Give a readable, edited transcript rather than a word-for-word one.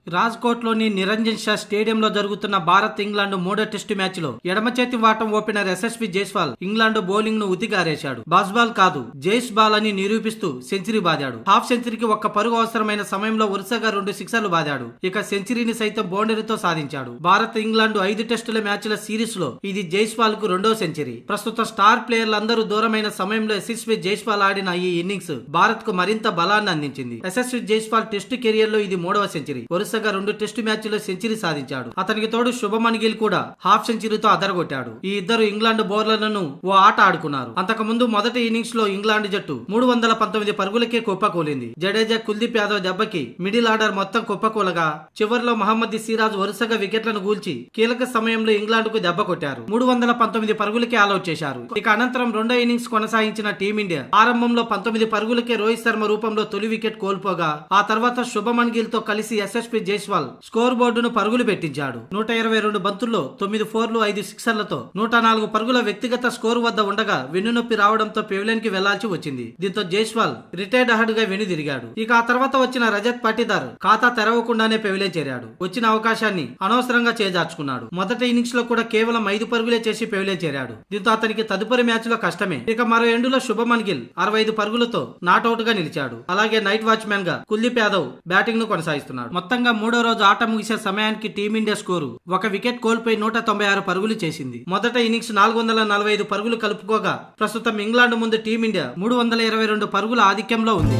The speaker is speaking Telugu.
రాజ్కోట్లోని నిరంజన్ షా స్టేడియంలో జరుగుతున్న భారత్ ఇంగ్లాండ్ మూడో టెస్టు మ్యాచ్లో ఎడమ చేతి వాటం opener Yashasvi Jaiswal England bowling ను ఉతికారేశాడు. బాల్ కాదు జైస్ బాల్ అని నిరూపిస్తూ సెంచరీ బాదాడు. హాఫ్ సెంచరీకి ఒక్క పరుగు అవసరమైన సమయంలో వరుసగా 2 సిక్సర్లు బాదాడు. ఇక సెంచరీని సైతం బౌండరీతో సాధించాడు. భారత్ ఇంగ్లాండ్ 5 టెస్టుల మ్యాచ్ల సిరీస్ లో ఇది జైస్వాల్ కు రెండో సెంచరీ. ప్రస్తుతం స్టార్ ప్లేయర్లందరూ దూరమైన సమయంలో యశస్వి జైస్వాల్ ఆడిన ఈ ఇన్నింగ్స్ భారత్ కు మరింత బలాన్ని అందించింది. యశస్వి జైస్వాల్ టెస్టు కెరియర్ లో ఇది మూడవ సెంచరీ. వరుసగా 2 టెస్టు మ్యాచ్ల్లో సెంచరీ సాధించాడు. అతనికి తోడు శుభమన్ గిల్ కూడా హాఫ్ సెంచరీతో అదరగొట్టాడు. ఈ ఇద్దరు ఇంగ్లాండ్ బౌలర్లను ఓ ఆట ఆడుకున్నారు. అంతకుముందు మొదటి ఇన్నింగ్స్ లో ఇంగ్లాండ్ జట్టు 319 పరుగులకే కుప్పకూలింది. జడేజా, కుల్దీప్ యాదవ్ దెబ్బకి మిడిల్ ఆర్డర్ మొత్తం కుప్పకూలగా చివర్లో మహమ్మద్ సిరాజ్ వరుసగా వికెట్లను గూల్చి కీలక సమయంలో ఇంగ్లాండ్ కు దెబ్బ కొట్టారు. 319 పరుగులకే ఆల్అౌట్ చేశారు. ఇక అనంతరం రెండో ఇన్నింగ్స్ కొనసాగించిన టీమిండియా ఆరంభంలో 19 పరుగులకే రోహిత్ శర్మ రూపంలో తొలి వికెట్ కోల్పోగా ఆ తర్వాత శుభమన్ గిల్ తో కలిసి యశస్వి జైస్వాల్ స్కోర్ బోర్డును పరుగులు పెట్టించాడు. 122 బంతుల్లో 9 4లు 5 సిక్సర్లతో 104 పరుగుల వ్యక్తిగత స్కోరు వద్ద ఉండగా వెన్నునొప్పి రావడంతో పెవిలియన్ కి వెళ్లాల్సి వచ్చింది. దీంతో జైస్వాల్ రిటైర్డ్ హర్డ్ గా వెనుదిరిగాడు. ఇక ఆ తర్వాత వచ్చిన రజత్ పాటీదార్ ఖాతా తెరవకుండానే పెవిలియన్ చేరాడు. వచ్చిన అవకాశాన్ని అనవసరంగా చేజార్చుకున్నాడు. మొదటి ఇన్నింగ్స్ లో కూడా కేవలం 5 పరుగులే చేసి పెవిలియన్ చేరాడు. దీంతో అతనికి తదుపరి మ్యాచ్ లో కష్టమే. ఇక మరో ఎండులో శుభమన్ గిల్ 65 పరుగులతో నాట్అవుట్ గా నిలిచాడు. అలాగే నైట్ వాచ్మెన్ గా కుల్దీప్ యాదవ్ బ్యాటింగ్ ను కొనసాగిస్తున్నాడు. మొత్తంగా మూడో రోజు ఆట ముగిసే సమయానికి టీమిండియా స్కోరు ఒక వికెట్ కోల్పోయి 196 పరుగులు చేసింది. మొదట ఇన్నింగ్స్ 445 పరుగులు కలుపుకోగా ప్రస్తుతం ఇంగ్లాండ్ ముందు టీమిండియా 322 పరుగుల ఆధిక్యంలో ఉంది.